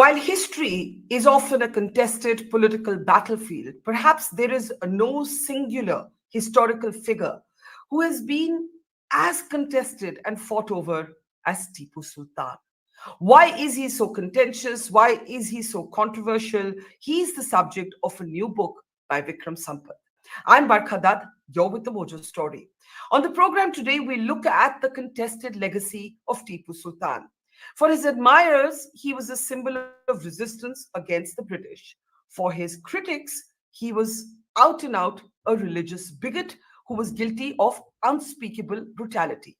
While history is often a contested political battlefield, perhaps there is no singular historical figure who has been as contested and fought over as Tipu Sultan. Why is he so contentious? Why is he so controversial? He's the subject of a new book by Vikram Sampath. I'm Barkha Dutt, you're with the Mojo story. On the program today, we look at the contested legacy of Tipu Sultan. For his admirers, he was a symbol of resistance against the British. For his critics, he was out and out a religious bigot who was guilty of unspeakable brutality.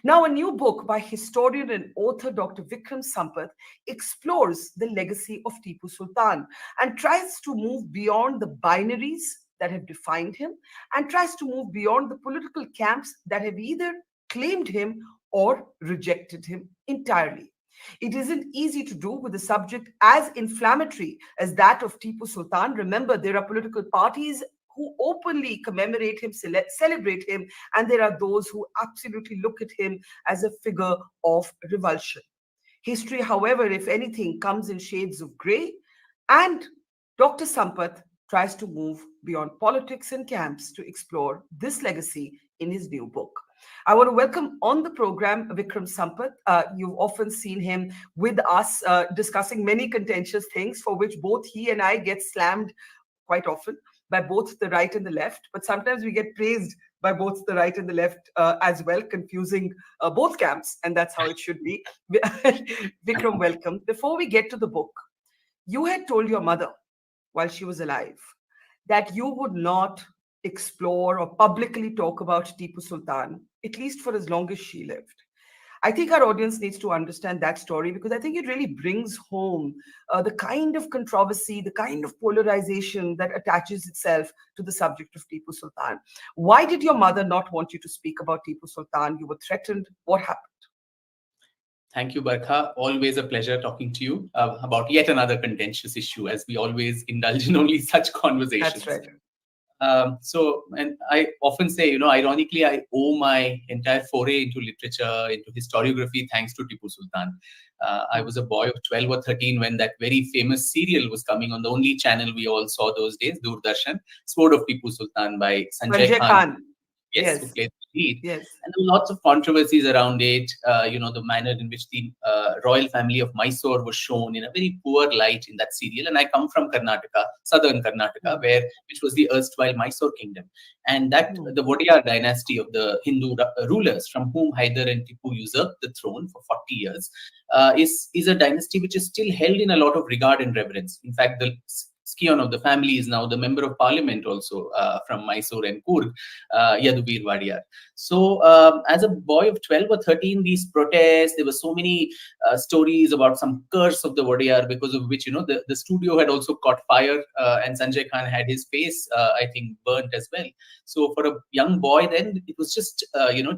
Now, a new book by historian and author Dr. Vikram Sampath explores the legacy of Tipu Sultan and tries to move beyond the binaries that have defined him and tries to move beyond the political camps that have either claimed him or rejected him entirely. It isn't easy to do with a subject as inflammatory as that of Tipu Sultan. Remember, there are political parties who openly commemorate him, celebrate him, and there are those who absolutely look at him as a figure of revulsion. History, however, if anything, comes in shades of grey, and Dr. Sampath tries to move beyond politics and camps to explore this legacy in his new book. I want to welcome on the program Vikram Sampath. You've often seen him with us discussing many contentious things for which both he and I get slammed quite often by both the right and the left, but sometimes we get praised by both the right and the left as well, confusing both camps, and that's how it should be. Vikram, welcome. Before we get to the book, you had told your mother while she was alive that you would not explore or publicly talk about Tipu Sultan, at least for as long as she lived. I think our audience needs to understand that story because I think it really brings home the kind of controversy, the kind of polarization that attaches itself to the subject of Tipu Sultan. Why did your mother not want you to speak about Tipu Sultan? You were threatened. What happened? Thank you, Barkha. Always a pleasure talking to you about yet another contentious issue, as we always indulge in only such conversations. That's right. And I often say, ironically, I owe my entire foray into literature, into historiography, thanks to Tipu Sultan. I was a boy of 12 or 13 when that very famous serial was coming on the only channel we all saw those days, Doordarshan, Sword of Tipu Sultan by Sanjay Khan. Yes, who played the lead. Yes. And there were lots of controversies around it. The manner in which the royal family of Mysore was shown in a very poor light in that serial. And I come from Karnataka, southern Karnataka, which was the erstwhile Mysore kingdom. And that the Wadiyar dynasty of the Hindu rulers from whom Hyder and Tipu usurped the throne for 40 years is a dynasty which is still held in a lot of regard and reverence. In fact, the scion of the family is now the member of parliament also from Mysore and Coorg, Yaduvir Wadiyar. So as a boy of 12 or 13, these protests, there were so many stories about some curse of the Wadiyar because of which, the studio had also caught fire and Sanjay Khan had his face, I think, burnt as well. So for a young boy then, it was just,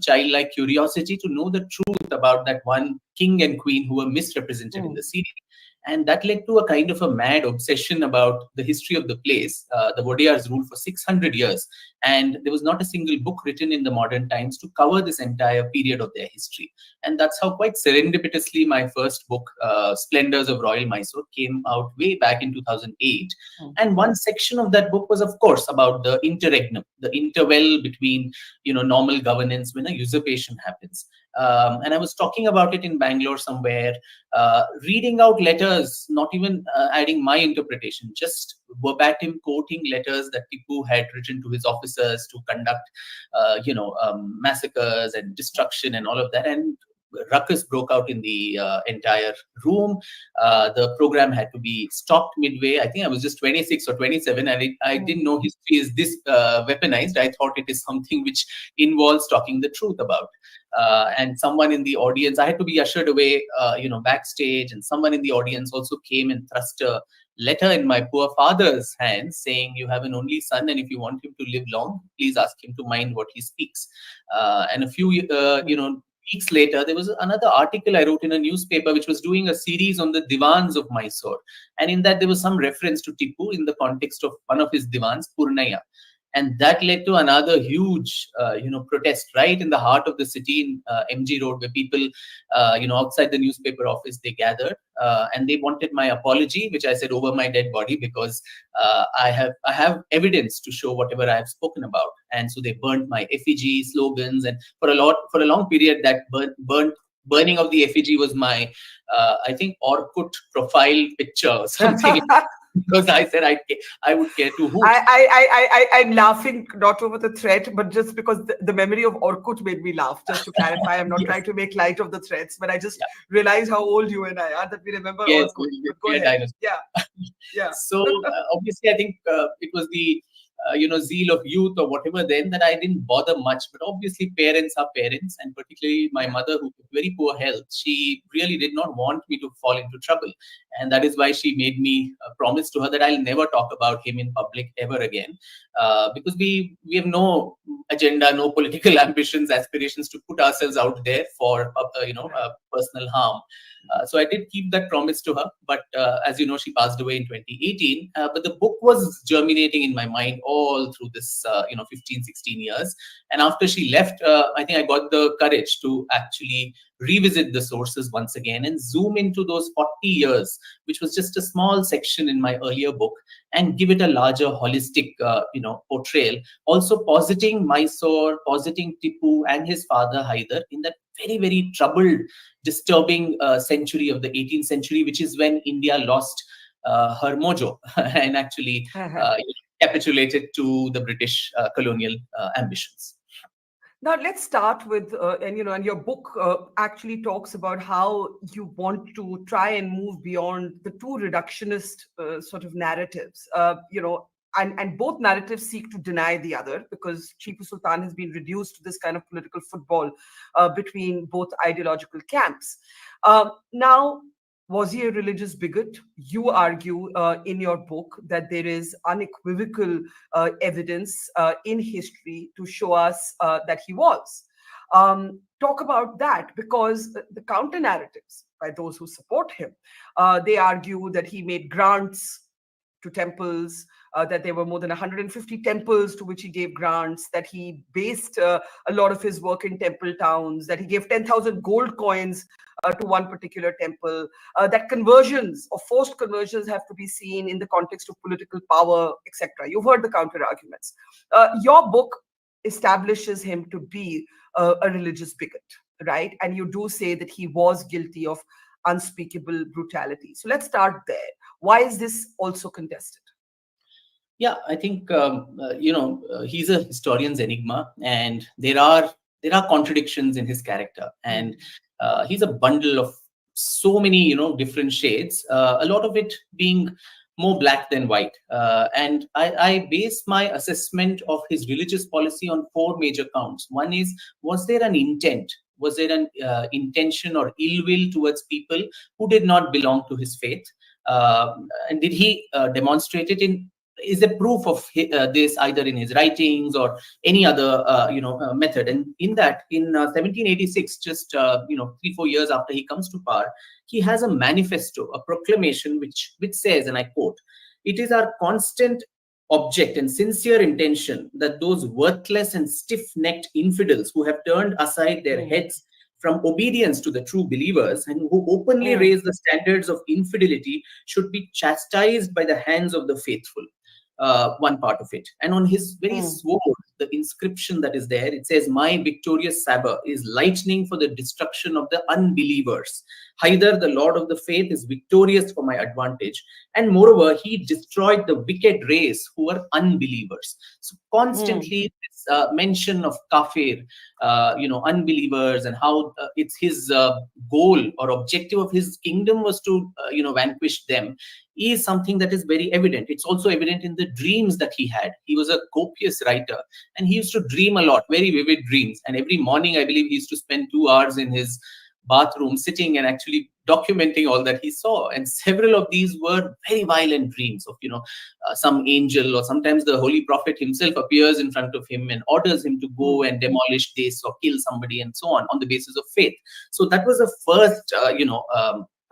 childlike curiosity to know the truth about that one king and queen who were misrepresented in the serial. And that led to a kind of a mad obsession about the history of the place. The Wadiyars ruled for 600 years. And there was not a single book written in the modern times to cover this entire period of their history. And that's how quite serendipitously my first book, Splendors of Royal Mysore, came out way back in 2008. And one section of that book was, of course, about the interregnum, the interval between, normal governance when a usurpation happens. And I was talking about it in Bangalore somewhere, reading out letters, not even adding my interpretation, just verbatim quoting letters that Tipu had written to his officers to conduct, massacres and destruction and all of that. And ruckus broke out in the entire room. The program had to be stopped midway. I think I was just 26 or 27, and I didn't know history is this weaponized. I thought it is something which involves talking the truth about. And someone in the audience, I had to be ushered away, backstage, and someone in the audience also came and thrust a letter in my poor father's hands saying, you have an only son, and if you want him to live long, please ask him to mind what he speaks. And a few, weeks later, there was another article I wrote in a newspaper which was doing a series on the divans of Mysore. And in that, there was some reference to Tipu in the context of one of his divans, Purnaya. And that led to another huge, protest right in the heart of the city in MG Road, where people, outside the newspaper office, they gathered and they wanted my apology, which I said over my dead body, because I have evidence to show whatever I have spoken about. And so they burnt my effigy, slogans, and for a long period, that burning of the effigy was my, I think, Orkut profile picture or something. Because I said I would care to hoot. I'm laughing not over the threat, but just because the memory of Orkut made me laugh. Just to clarify, I'm not Yes. trying to make light of the threats, but I just Yeah. realize how old you and I are, that we remember Yes, Orkut. But go we are ahead. dinosaurs. Yeah, yeah. So obviously, I think it was the zeal of youth or whatever then that I didn't bother much. But obviously, parents are parents, and particularly my mother, who with very poor health, she really did not want me to fall into trouble, and that is why she made me promise to her that I'll never talk about him in public ever again, because we have no agenda, no political ambitions, aspirations to put ourselves out there for personal harm. So I did keep that promise to her, but as you know, she passed away in 2018. But the book was germinating in my mind all through this, 15, 16 years. And after she left, I think I got the courage to actually revisit the sources once again and zoom into those 40 years, which was just a small section in my earlier book, and give it a larger holistic, portrayal. Also positing Mysore, positing Tipu and his father Hyder in that very, very troubled, disturbing century of the 18th century, which is when India lost her mojo and actually capitulated to the British colonial ambitions. Now let's start with, and your book actually talks about how you want to try and move beyond the two reductionist sort of narratives. And both narratives seek to deny the other, because Tipu Sultan has been reduced to this kind of political football between both ideological camps. Now, was he a religious bigot? You argue in your book that there is unequivocal evidence in history to show us that he was. Talk about that, because the counter narratives by those who support him, they argue that he made grants to temples, that there were more than 150 temples to which he gave grants, that he based a lot of his work in temple towns, that he gave 10,000 gold coins to one particular temple, that conversions or forced conversions have to be seen in the context of political power, etc. You've heard the counter arguments. Your book establishes him to be a religious bigot, right? And you do say that he was guilty of unspeakable brutality. So let's start there. Why is this also contested? Yeah, I think he's a historian's enigma, and there are contradictions in his character, and he's a bundle of so many different shades. A lot of it being more black than white, and I base my assessment of his religious policy on four major counts. One is, was there an intent? Was there an intention or ill will towards people who did not belong to his faith? And did he demonstrate it in? Is there proof of this either in his writings or any other method? And in 1786, just 3-4 years after he comes to power, he has a manifesto, a proclamation which says, and I quote, "It is our constant object and sincere intention that those worthless and stiff-necked infidels who have turned aside their heads from obedience to the true believers and who openly raise the standards of infidelity should be chastised by the hands of the faithful." One part of it. And on his very sword, the inscription that is there, it says, "My victorious sabre is lightning for the destruction of the unbelievers. Hyder, the Lord of the faith, is victorious for my advantage. And moreover, he destroyed the wicked race who were unbelievers." So constantly this mention of kafir, unbelievers, and how it's his goal or objective of his kingdom was to, vanquish them, is something that is very evident. It's also evident in the dreams that he had. He was a copious writer, and he used to dream a lot, very vivid dreams. And every morning, I believe, he used to spend 2 hours in his bathroom sitting and actually documenting all that he saw. And several of these were very violent dreams of, some angel, or sometimes the Holy Prophet himself appears in front of him and orders him to go and demolish this or kill somebody and so on the basis of faith. So that was the first,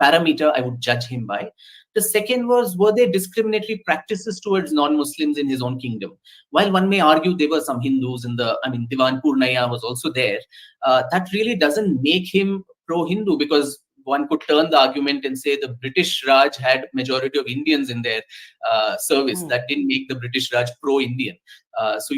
parameter I would judge him by. The second was, were there discriminatory practices towards non-Muslims in his own kingdom? While one may argue there were some Hindus in the, I mean, Diwan Purnaya was also there, that really doesn't make him pro-Hindu, because one could turn the argument and say the British Raj had majority of Indians in their service. Mm. That didn't make the British Raj pro-Indian. So,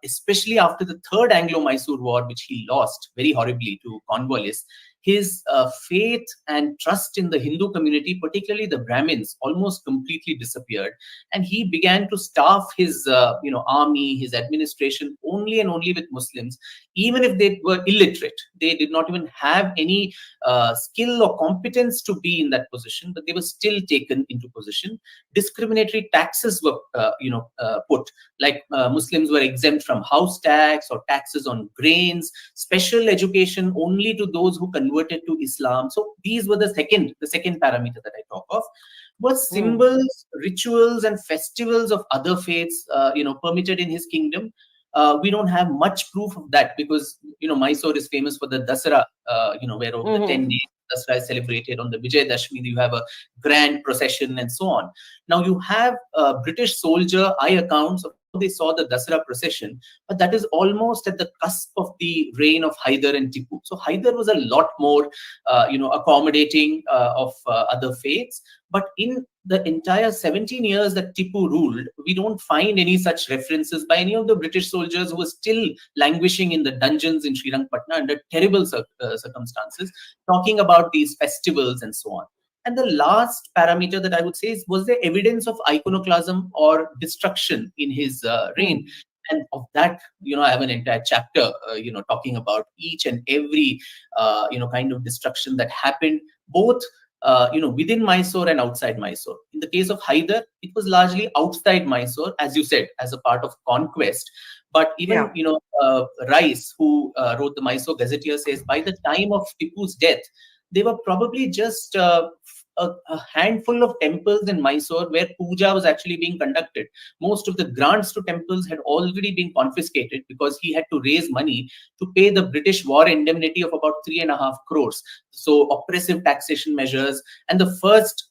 especially after the third Anglo-Mysore War, which he lost very horribly to Cornwallis, his faith and trust in the Hindu community, particularly the Brahmins, almost completely disappeared. And he began to staff his, army, his administration only and only with Muslims, even if they were illiterate. They did not even have any skill or competence to be in that position, but they were still taken into position. Discriminatory taxes were, put, like Muslims were exempt from house tax or taxes on grains, special education only to those who converted to Islam. So these were the second parameter that I talk of. Was Mm. symbols, rituals, and festivals of other faiths, permitted in his kingdom? We don't have much proof of that, because Mysore is famous for the Dasara, where over the 10 Mhm. days Dasara is celebrated. On the Vijay Dashmi, you have a grand procession and so on. Now you have British soldier eye accounts of how they saw the Dasara procession, but that is almost at the cusp of the reign of Hyder and Tipu. So Hyder was a lot more, accommodating of other faiths. But in the entire 17 years that Tipu ruled, we don't find any such references by any of the British soldiers who were still languishing in the dungeons in Srirangpatna under terrible circumstances, talking about these festivals and so on. And the last parameter that I would say is, was there evidence of iconoclasm or destruction in his reign? Mm. And of that, I have an entire chapter, talking about each and every, kind of destruction that happened, both within Mysore and outside Mysore. In the case of Hyder, it was largely outside Mysore, as you said, as a part of conquest. But even, Yeah. Rice, who wrote the Mysore Gazetteer, says by the time of Tipu's death, they were probably just a handful of temples in Mysore where puja was actually being conducted. Most of the grants to temples had already been confiscated because he had to raise money to pay the British war indemnity of about 3.5 crores. So oppressive taxation measures, and the first,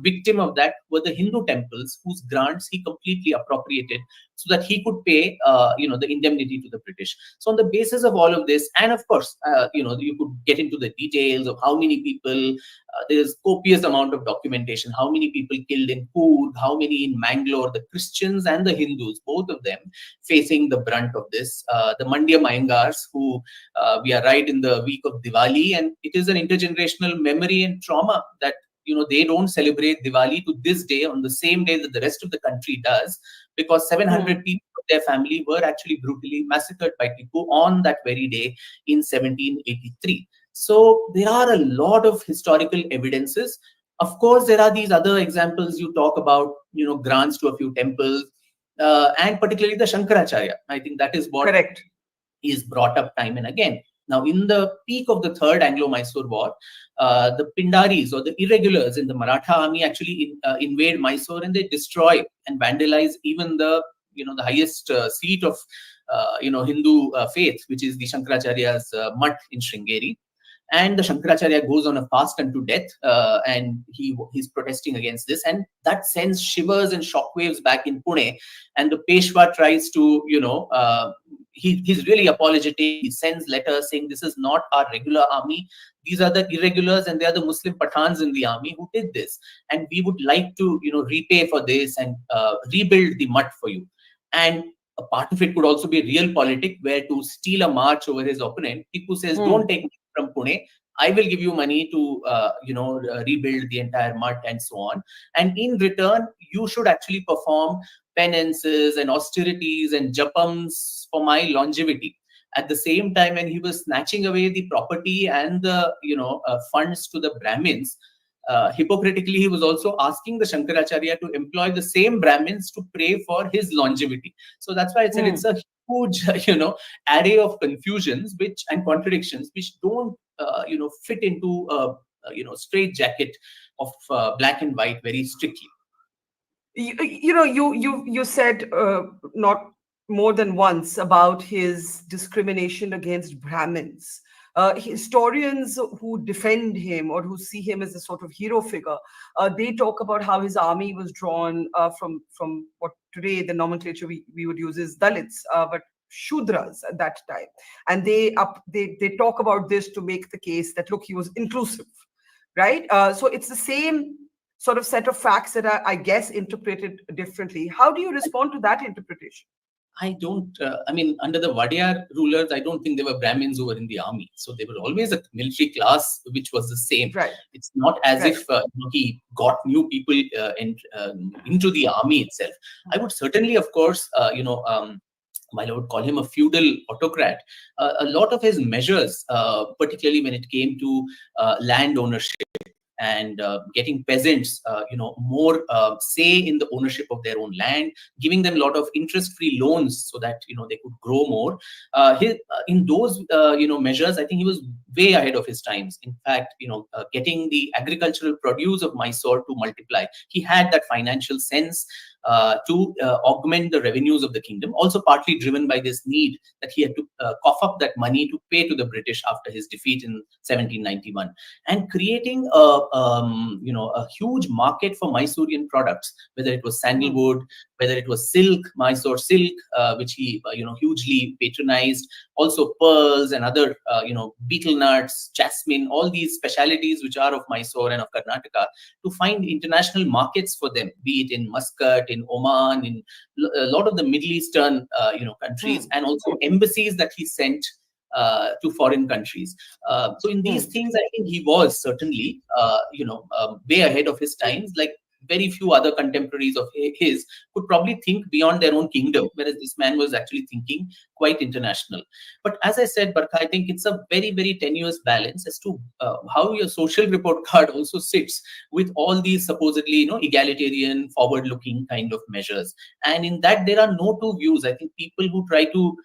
victim of that were the Hindu temples, whose grants he completely appropriated so that he could pay, the indemnity to the British. So on the basis of all of this, and of course, you could get into the details of how many people. There's copious amount of documentation. How many people killed in Coorg? How many in Mangalore? The Christians and the Hindus, both of them, facing the brunt of this. The Mandya Mayangars, who we are right in the week of Diwali, and it is an intergenerational memory and trauma that they don't celebrate Diwali to this day on the same day that the rest of the country does, because 700 Mm. people of their family were actually brutally massacred by Tipu on that very day in 1783. So there are a lot of historical evidences. Of course, there are these other examples you talk about, grants to a few temples, and particularly the Shankaracharya. I think that is what Correct. is brought up time and again. Now, in the peak of the Third Anglo-Mysore War, the Pindaris, or the irregulars in the Maratha army, actually invade Mysore, and they destroy and vandalize even the highest seat of Hindu faith, which is the Shankaracharya's mutt in Sringeri. And the Shankaracharya goes on a fast unto death, and he's protesting against this, and that sends shivers and shockwaves back in Pune. And the Peshwa tries to, he's really apologetic. He sends letters saying this is not our regular army. These are the irregulars, and they are the Muslim Pathans in the army who did this, and we would like to, repay for this and rebuild the mutt for you. And a part of it could also be realpolitik, where to steal a march over his opponent, Tipu says, "Don't Mm. take money from Pune. I will give you money to, rebuild the entire mutt and so on. And in return, you should actually perform penances and austerities and japams for my longevity." At the same time, when he was snatching away the property and the, funds to the Brahmins, hypocritically, he was also asking the Shankaracharya to employ the same Brahmins to pray for his longevity. So that's why I said it's Mm. a huge, array of confusions which and contradictions which don't, fit into straight jacket of black and white very strictly. You said not more than once about his discrimination against Brahmins. Historians who defend him or who see him as a sort of hero figure, they talk about how his army was drawn from what today the nomenclature we would use is Dalits, but Shudras at that time, and they talk about this to make the case that look, he was inclusive, right? So it's the same sort of set of facts that are, I guess, interpreted differently. How do you respond to that interpretation? I don't, I mean, under the Vadiyar rulers, I don't think there were Brahmins who were in the army. So they were always a military class, which was the same. Right. It's not as Right. if he got new people into the army itself. I would certainly, of course, while I would call him a feudal autocrat, a lot of his measures, particularly when it came to land ownership and getting peasants, more say in the ownership of their own land, giving them a lot of interest-free loans so that they could grow more. In those measures, I think he was way ahead of his times. In fact, getting the agricultural produce of Mysore to multiply, he had that financial sense to augment the revenues of the kingdom. Also, partly driven by this need that he had to cough up that money to pay to the British after his defeat in 1791, and creating a huge market for Mysorean products, whether it was sandalwood, whether it was silk, Mysore silk, which he hugely patronized. Also pearls and other betel nuts, jasmine, all these specialities which are of Mysore and of Karnataka, to find international markets for them, be it in Muscat, in Oman, in a lot of the Middle Eastern countries, and also embassies that he sent to foreign countries. So in these things, I think he was certainly way ahead of his times. Like very few other contemporaries of his could probably think beyond their own kingdom, whereas this man was actually thinking quite international. But as I said, Barkha, I think it's a very, very tenuous balance as to how your social report card also sits with all these supposedly, egalitarian, forward-looking kind of measures. And in that, there are no two views. I think people who try to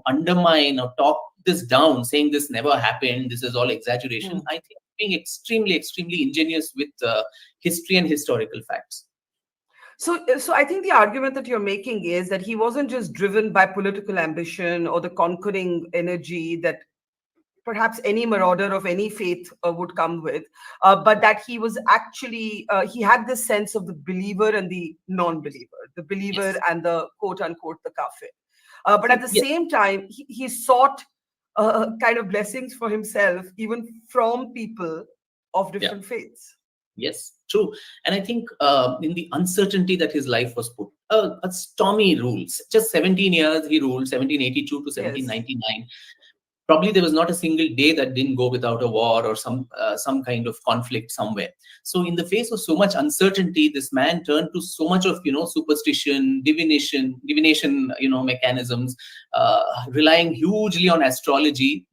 undermine or talk this down, saying this never happened, this is all exaggeration, I think being extremely, extremely ingenious with history and historical facts. So I think the argument that you're making is that he wasn't just driven by political ambition or the conquering energy that perhaps any marauder of any faith would come with, but that he was actually, he had this sense of the believer and the non-believer, the believer Yes. and the quote-unquote the kafir. But at the same time, he sought kind of blessings for himself, even from people of different faiths. Yes, true. And I think in the uncertainty that his life was put, a stormy rules. Just 17 years he ruled, 1782 to 1799. Probably there was not a single day that didn't go without a war or some kind of conflict somewhere. So in the face of so much uncertainty, this man turned to so much of superstition, divination, mechanisms, relying hugely on astrology.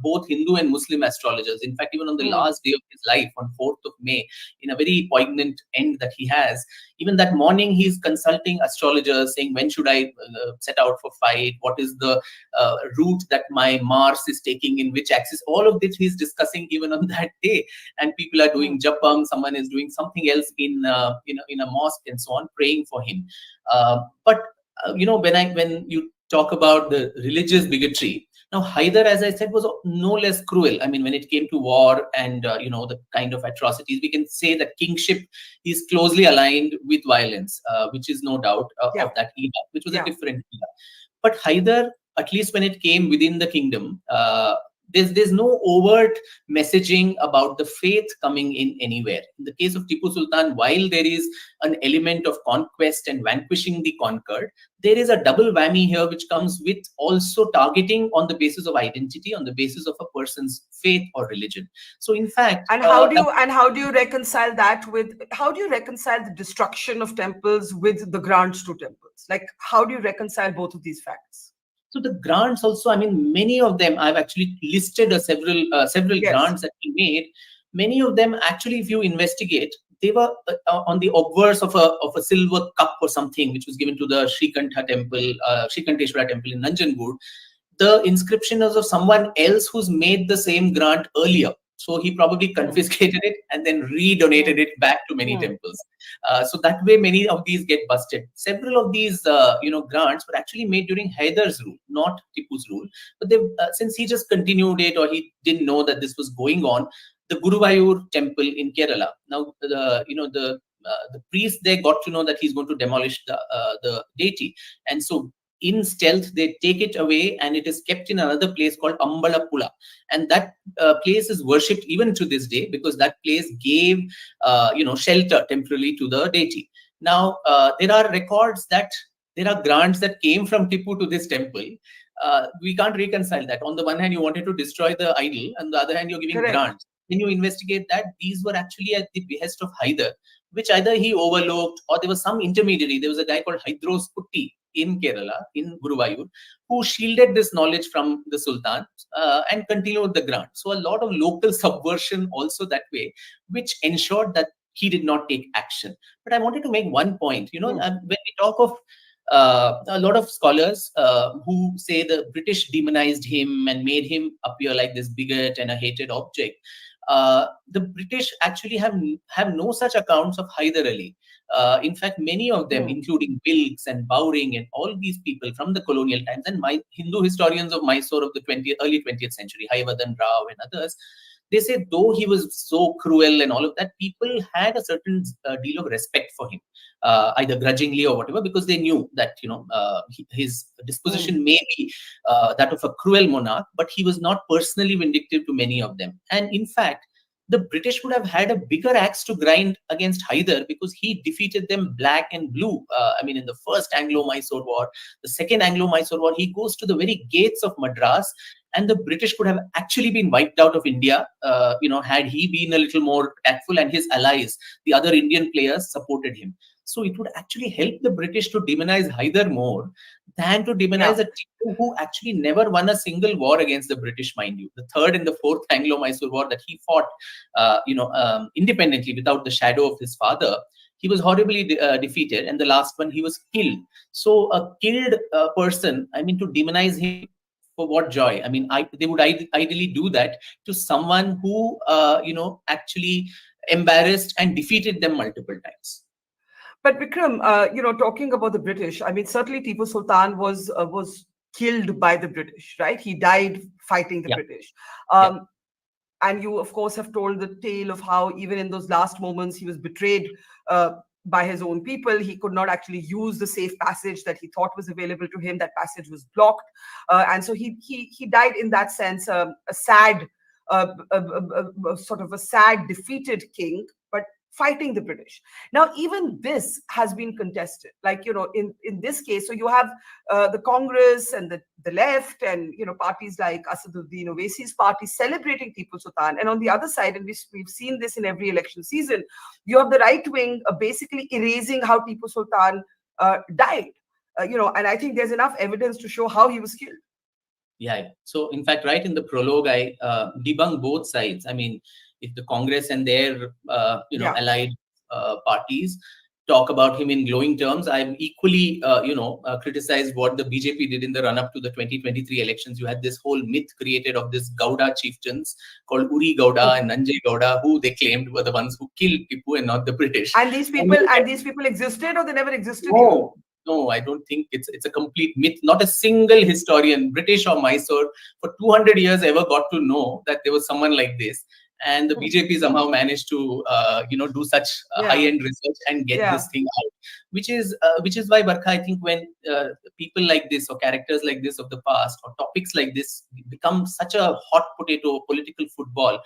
Both Hindu and Muslim astrologers. In fact, even on the last day of his life, on 4th of May, in a very poignant end that he has, even that morning, he's consulting astrologers saying, when should I set out for fight? What is the route that my Mars is taking in which axis? All of this he's discussing even on that day. And people are doing japam, someone is doing something else in a mosque and so on, praying for him. But when you talk about the religious bigotry, now, Hyder, as I said, was no less cruel. I mean, when it came to war and, the kind of atrocities, we can say that kingship is closely aligned with violence, which is no doubt of that era, which was a different era. But Hyder, at least when it came within the kingdom, there's no overt messaging about the faith coming in anywhere. In the case of Tipu Sultan, while there is an element of conquest and vanquishing the conquered, there is a double whammy here which comes with also targeting on the basis of identity, on the basis of a person's faith or religion. So in fact, and how do you reconcile that with, how do you reconcile the destruction of temples with the grants to temples? Like, how do you reconcile both of these facts? So the grants also, I mean, many of them, I've actually listed several grants that he made. Many of them, actually, if you investigate, they were on the obverse of a silver cup or something, which was given to the Srikantha temple, Srikanteshwara temple in Nanjangud. The inscription is of someone else who's made the same grant earlier. So he probably confiscated it and then redonated it back to many Hmm. temples. So that way, many of these get busted. Several of these, grants were actually made during Haidar's rule, not Tipu's rule. But they, since he just continued it, or he didn't know that this was going on, the Guruvayur temple in Kerala. Now, the priest there got to know that he's going to demolish the deity, and so in stealth they take it away, and it is kept in another place called Ambalapula, and that place is worshipped even to this day, because that place gave shelter temporarily to the deity. Now there are records that there are grants that came from Tipu to this temple. We can't reconcile that. On the one hand, you wanted to destroy the idol, and on the other hand, you're giving Correct. grants. When you investigate that, these were actually at the behest of Haidar, which either he overlooked, or there was some intermediary. There was a guy called Hydros Putti in Kerala, in Guruvayur, who shielded this knowledge from the Sultan and continued the grant. So a lot of local subversion also that way, which ensured that he did not take action. But I wanted to make one point. When we talk of a lot of scholars who say the British demonized him and made him appear like this bigot and a hated object. The British actually have no such accounts of Hyder Ali. In fact, many of them, including Wilkes and Bowring and all these people from the colonial times, and my Hindu historians of Mysore of the early 20th century, Hayavardhan Rao and others, they say though he was so cruel and all of that, people had a certain deal of respect for him, either grudgingly or whatever, because they knew that his disposition may be that of a cruel monarch, but he was not personally vindictive to many of them. And in fact, the British would have had a bigger axe to grind against Hyder, because he defeated them black and blue. In the first Anglo-Mysore War, the second Anglo-Mysore War, he goes to the very gates of Madras, and the British could have actually been wiped out of India, had he been a little more tactful, and his allies, the other Indian players, supported him. So it would actually help the British to demonize Hyder more than to demonize a Tipu who actually never won a single war against the British, mind you. The third and the fourth Anglo-Mysore War that he fought, independently without the shadow of his father, he was horribly defeated, and the last one he was killed. So a killed person, to demonize him for what joy? They would ideally do that to someone who, actually embarrassed and defeated them multiple times. But Vikram, talking about the British, certainly Tipu Sultan was killed by the British, right? He died fighting the British. And you, of course, have told the tale of how even in those last moments he was betrayed by his own people. He could not actually use the safe passage that he thought was available to him. That passage was blocked, and so he died in that sense, a sad, sort of a sad, defeated king, but fighting the British. Now, even this has been contested. Like, in this case, so you have the Congress and the left, and parties like Asaduddin Owaisi's party celebrating Tipu Sultan, and on the other side, and we've seen this in every election season, you have the right wing basically erasing how Tipu Sultan died. And I think there's enough evidence to show how he was killed. Yeah. So, in fact, right in the prologue, I debunk both sides. If the Congress and their allied parties talk about him in glowing terms, I've equally criticized what the BJP did in the run-up to the 2023 elections. You had this whole myth created of this Gowda chieftains called Uri Gowda and Nanjay Gowda, who they claimed were the ones who killed Tipu and not the British. And these people existed, or they never existed? No, I don't think it's a complete myth. Not a single historian, British or Mysore, for 200 years ever got to know that there was someone like this. And the BJP somehow managed to, do such high-end research and get this thing out, which is why, Barkha, I think when people like this, or characters like this of the past, or topics like this become such a hot potato political football,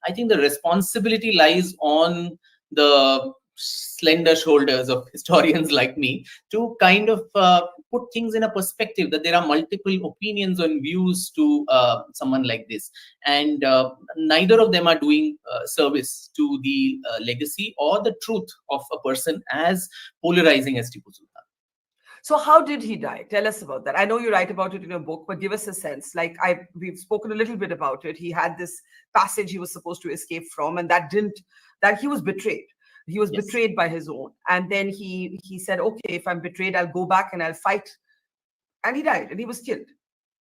I think the responsibility lies on the slender shoulders of historians like me to kind of put things in a perspective, that there are multiple opinions and views to someone like this, and neither of them are doing service to the legacy or the truth of a person as polarizing as Tipu Sultan. So how did he die? Tell us about that. I know you write about it in your book, but give us a sense. Like, we've spoken a little bit about it. He had this passage he was supposed to escape from, and that he was betrayed. He was betrayed by his own. And then he said, okay, if I'm betrayed, I'll go back and I'll fight. And he died, and he was killed.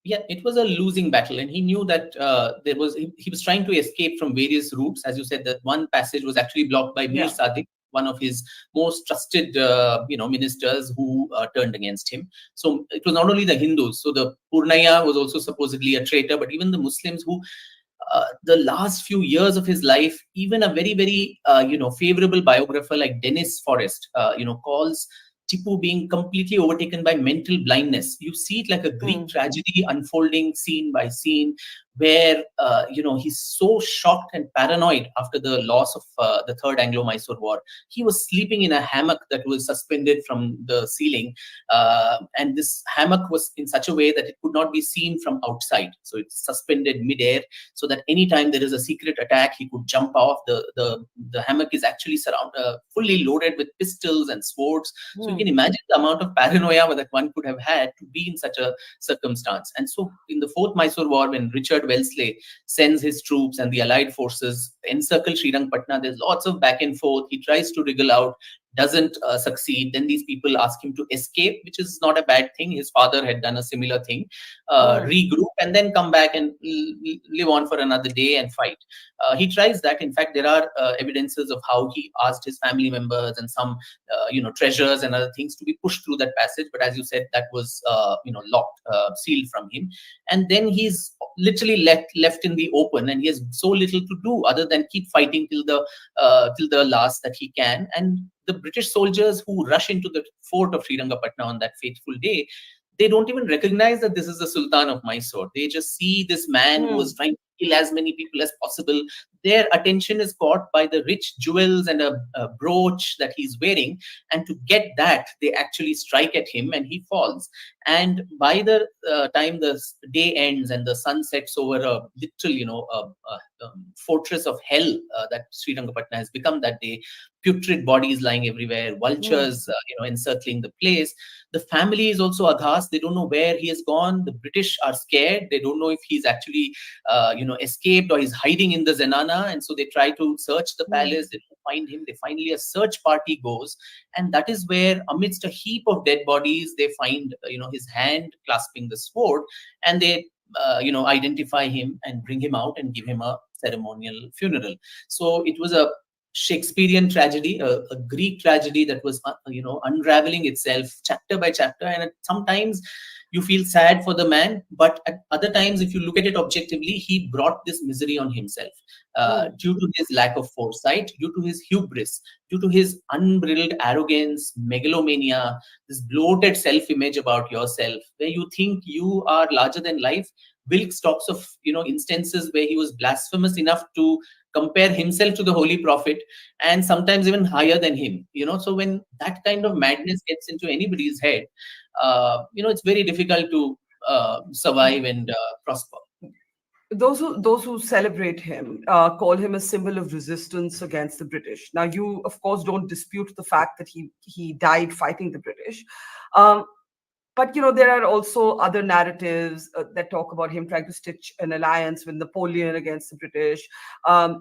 Yeah, it was a losing battle, and he knew that he was trying to escape from various routes. As you said, that one passage was actually blocked by Mir Yeah. Sadiq, one of his most trusted ministers, who turned against him. So it was not only the Hindus. So the Purnaya was also supposedly a traitor, but even the Muslims who, the last few years of his life, even a very, very favorable biographer like Dennis Forrest, calls Tipu being completely overtaken by mental blindness. You see it like a Greek Mm. tragedy unfolding scene by scene, where he's so shocked and paranoid after the loss of the Third Anglo-Mysore War. He was sleeping in a hammock that was suspended from the ceiling, and this hammock was in such a way that it could not be seen from outside. So it's suspended midair, so that anytime there is a secret attack, he could jump off. The hammock is actually fully loaded with pistols and swords. So you can Mm. imagine the amount of paranoia that one could have had to be in such a circumstance. And so in the Fourth Mysore War, when Richard Wellesley sends his troops and the allied forces encircle Srirangapatna, there's lots of back and forth. He tries to wriggle out, doesn't succeed. Then these people ask him to escape, which is not a bad thing. His father had done a similar thing, Mm. regroup, and then come back and live on for another day and fight. He tries that. In fact, there are evidences of how he asked his family members and some treasures and other things to be pushed through that passage. But as you said, that was locked, sealed from him. And then he's literally left in the open, and he has so little to do other than keep fighting till the last that he can. And the British soldiers who rush into the fort of Srirangapatna on that fateful day, they don't even recognize that this is the Sultan of Mysore. They just see this man who was Mm. trying to kill as many people as possible. Their attention is caught by the rich jewels and a brooch that he's wearing. And to get that, they actually strike at him and he falls. And by the time the day ends and the sun sets over a literal, fortress of hell that Srirangapatna has become that day, putrid bodies lying everywhere, Mm. vultures, encircling the place. The family is also aghast. They don't know where he has gone. The British are scared. They don't know if he's actually, escaped or he's hiding in the Zenana. And so they try to search the Mm. palace. They don't find him. They finally, a search party goes. And that is where, amidst a heap of dead bodies, they find, his hand clasping the sword. And they, identify him and bring him out and give him a ceremonial funeral. So it was a Shakespearean tragedy, a Greek tragedy that was, unraveling itself chapter by chapter. And sometimes you feel sad for the man, but at other times, if you look at it objectively, he brought this misery on himself Mm. due to his lack of foresight, due to his hubris, due to his unbridled arrogance, megalomania, this bloated self-image about yourself, where you think you are larger than life. Wilkes talks of instances where he was blasphemous enough to compare himself to the holy prophet, and sometimes even higher than him. So when that kind of madness gets into anybody's head, it's very difficult to survive and prosper. Those who celebrate him call him a symbol of resistance against the British. Now, you of course don't dispute the fact that he died fighting the British, um, but there are also other narratives that talk about him trying to stitch an alliance with Napoleon against the British,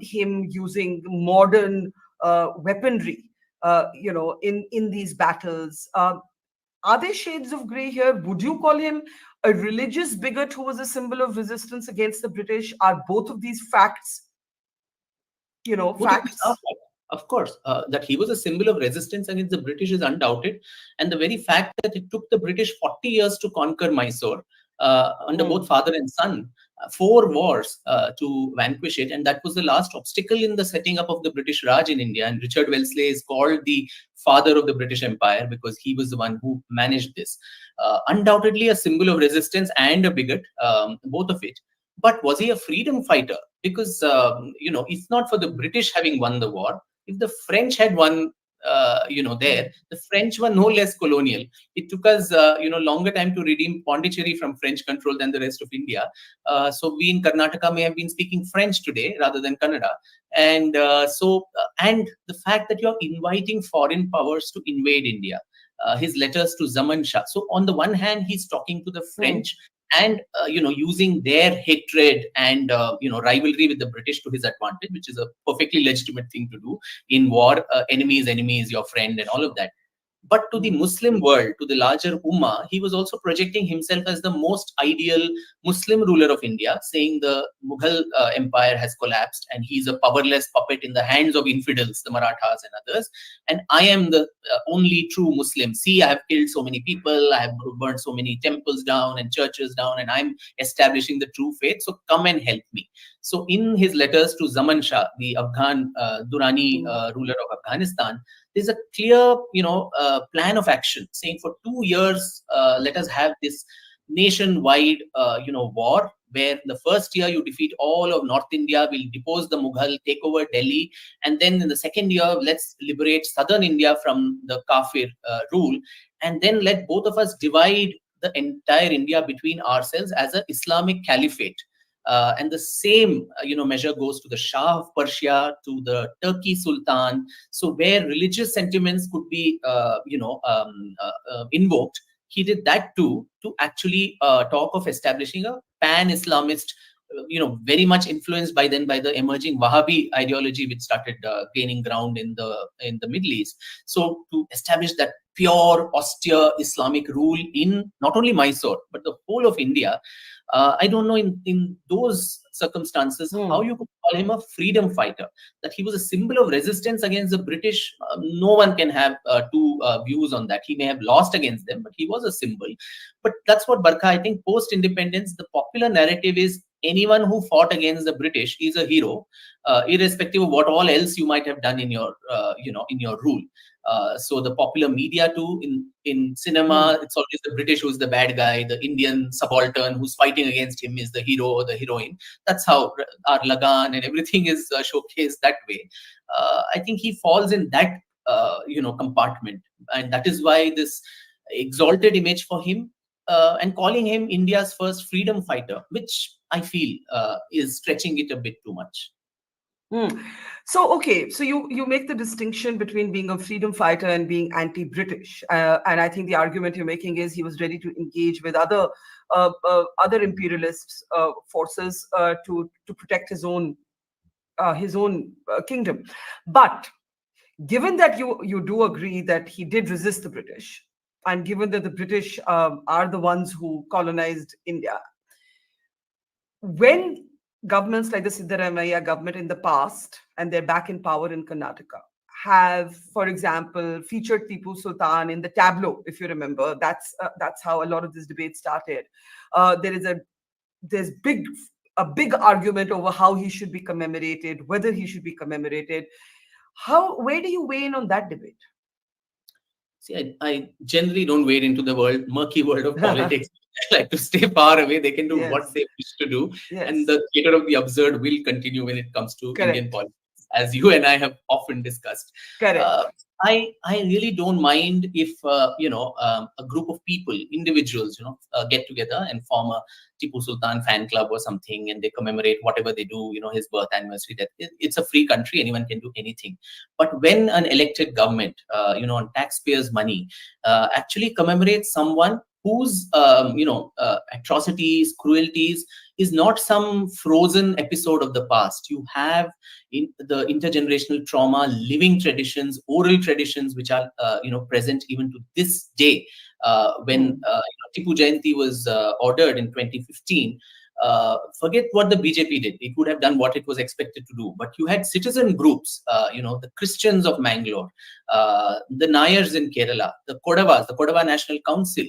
him using modern weaponry, in these battles. Are there shades of gray here? Would you call him a religious bigot who was a symbol of resistance against the British? Are both of these facts, Both of these are facts? facts. Of course, that he was a symbol of resistance against the British is undoubted. And the very fact that it took the British 40 years to conquer Mysore, under both Mm. father and son, 4 wars to vanquish it. And that was the last obstacle in the setting up of the British Raj in India. And Richard Wellesley is called the father of the British Empire because he was the one who managed this. Undoubtedly a symbol of resistance and a bigot, both of it. But was he a freedom fighter? Because it's not for the British having won the war. If the French had won, Mm. the French were no less colonial. It took us, longer time to redeem Pondicherry from French control than the rest of India. So we in Karnataka may have been speaking French today rather than Kannada. And the fact that you're inviting foreign powers to invade India. His letters to Zaman Shah. So on the one hand, he's talking to the Mm. French and using their hatred and rivalry with the British to his advantage, which is a perfectly legitimate thing to do in war. Enemy is your friend and all of that. But to the Muslim world, to the larger Ummah, he was also projecting himself as the most ideal Muslim ruler of India, saying the Mughal empire has collapsed and he's a powerless puppet in the hands of infidels, the Marathas and others. And I am the only true Muslim. See, I have killed so many people, I have burned so many temples down and churches down, and I'm establishing the true faith. So come and help me. So in his letters to Zaman Shah, the Afghan Durrani ruler of Afghanistan, there's a clear, plan of action saying for 2 years, let us have this nationwide, war, where the first year you defeat all of North India, will depose the Mughal, take over Delhi, and then in the second year, let's liberate southern India from the Kafir rule, and then let both of us divide the entire India between ourselves as an Islamic caliphate. And the same, measure goes to the Shah of Persia, to the Turkey Sultan. So where religious sentiments could be, invoked, he did that too, to actually talk of establishing a pan-Islamist, very much influenced by the emerging Wahhabi ideology, which started gaining ground in the Middle East. So to establish that pure, austere Islamic rule in not only Mysore but the whole of India, I don't know in those circumstances how you could call him a freedom fighter. That he was a symbol of resistance against the British. No one can have two views on that. He may have lost against them, but he was a symbol. But that's what Barkha, I think, post-independence, the popular narrative is anyone who fought against the British is a hero, irrespective of what all else you might have done in your, in your rule. So the popular media too, in cinema, it's always the British who's the bad guy, the Indian subaltern who's fighting against him is the hero or the heroine. That's how our Lagan and everything is showcased that way. I think he falls in that compartment, and that is why this exalted image for him, and calling him India's first freedom fighter, which I feel is stretching it a bit too much. So, okay, so you make the distinction between being a freedom fighter and being anti-British, and I think the argument you're making is he was ready to engage with other imperialist forces to protect his own kingdom. But given that you do agree that he did resist the British, and given that the British are the ones who colonized India, when governments like the Siddaramaiah government in the past, and they're back in power in Karnataka, have, for example, featured Tipu Sultan in the tableau, if you remember. That's how a lot of this debate started. There's a big argument over how he should be commemorated, whether he should be commemorated. Where do you weigh in on that debate? See, I generally don't wade into the murky world of politics. I like to stay far away. They can do what they wish to do. Yes. And the theater of the absurd will continue when it comes to Indian politics, as you and I have often discussed. I really don't mind if, a group of people, individuals, get together and form a Tipu Sultan fan club or something, and they commemorate whatever they do, his birth anniversary. It's a free country. Anyone can do anything. But when an elected government, on taxpayers' money, actually commemorates someone whose, atrocities, cruelties is not some frozen episode of the past. You have in the intergenerational trauma, living traditions, oral traditions, which are, present even to this day. When Tipu Jayanti was ordered in 2015, forget what the BJP did. It would have done what it was expected to do. But you had citizen groups, the Christians of Mangalore, the Nayars in Kerala, the Kodava National Council,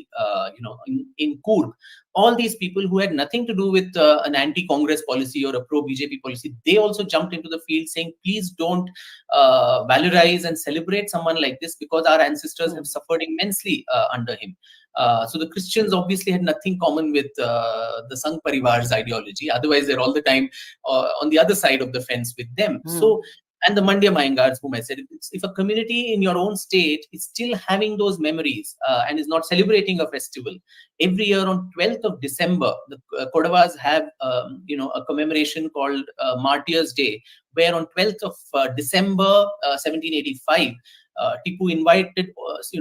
in Coorg. All these people who had nothing to do with an anti-Congress policy or a pro-BJP policy, they also jumped into the field saying, please don't valorize and celebrate someone like this, because our ancestors have suffered immensely under him. So the Christians obviously had nothing common with the Sangh Parivar's ideology. Otherwise, they're all the time on the other side of the fence with them. So, and the Mandya Mayangars, whom I said, if a community in your own state is still having those memories and is not celebrating a festival, every year on 12th of December, the Kodavas have, a commemoration called Martyrs' Day, where on 12th of December 1785, Tipu invited,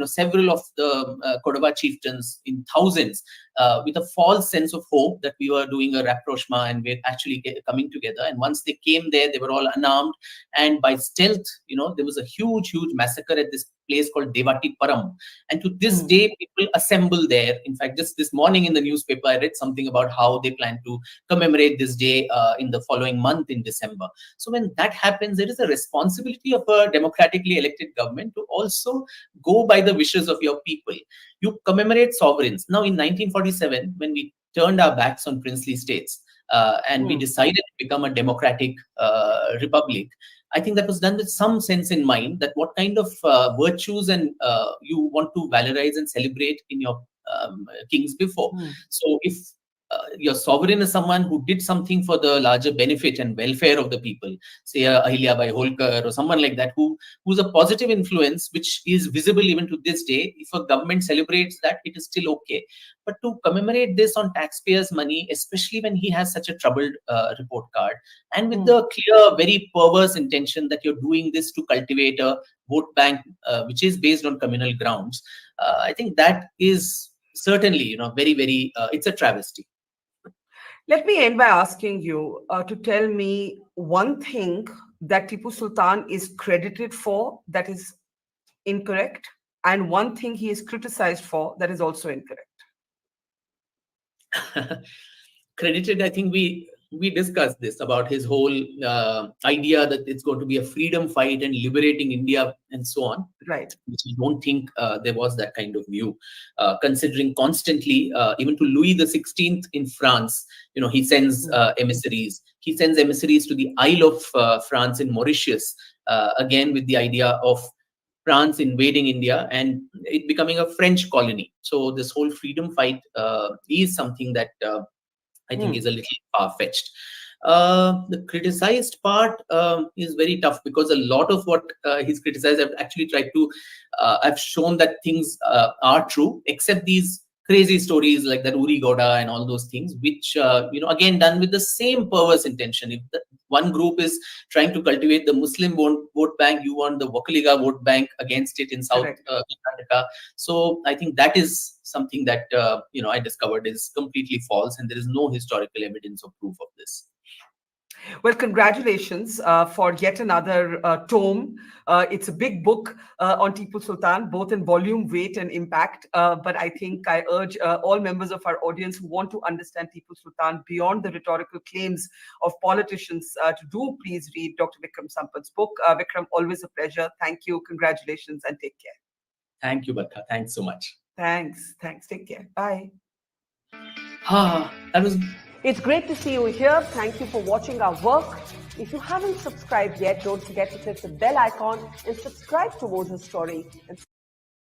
several of the Kodava chieftains in thousands, with a false sense of hope that we were doing a rapprochement and we're actually coming together. And once they came there, they were all unarmed, and by stealth, there was a huge massacre at this place called Devati Param. And to this day, people assemble there. In fact, just this morning in the newspaper, I read something about how they plan to commemorate this day in the following month in December. So when that happens, there is a responsibility of a democratically elected government to also go by the wishes of your people. You commemorate sovereigns. Now, in 1947, when we turned our backs on princely states and we decided to become a democratic republic, I think that was done with some sense in mind that what kind of virtues and you want to valorize and celebrate in your kings before. So if your sovereign is someone who did something for the larger benefit and welfare of the people, say Ahilyabai Holkar or someone like that, who's a positive influence, which is visible even to this day. If a government celebrates that, it is still okay. But to commemorate this on taxpayers' money, especially when he has such a troubled report card, and with the clear, very perverse intention that you're doing this to cultivate a vote bank, which is based on communal grounds, I think that is certainly, very, very, it's a travesty. Let me end by asking you to tell me one thing that Tipu Sultan is credited for that is incorrect, and one thing he is criticized for that is also incorrect. Credited, I think we discussed this about his whole idea that it's going to be a freedom fight and liberating India and so on. Right. Which I don't think there was that kind of view, considering constantly, even to Louis XVI in France, he sends emissaries. He sends emissaries to the Isle of France in Mauritius, again with the idea of France invading India and it becoming a French colony. So this whole freedom fight is something that I think is a little far-fetched. The criticized part is very tough because a lot of what he's criticized, I've actually tried to, I've shown that things are true, except these crazy stories like that Uri Goda and all those things, which, again, done with the same perverse intention. If the one group is trying to cultivate the Muslim vote bank, you want the Wakaliga vote bank against it in South Karnataka. So I think that is something that, I discovered is completely false, and there is no historical evidence or proof of this. Well, congratulations for yet another tome. It's a big book on Tipu Sultan, both in volume, weight, and impact. But I think I urge all members of our audience who want to understand Tipu Sultan beyond the rhetorical claims of politicians to do please read Dr. Vikram Sampath's book. Vikram, always a pleasure. Thank you. Congratulations and take care. Thank you, Barkha. Thanks so much. Thanks. Take care. Bye. That was... It's great to see you here. Thank you for watching our work. If you haven't subscribed yet, don't forget to click the bell icon and subscribe to Mojo Story.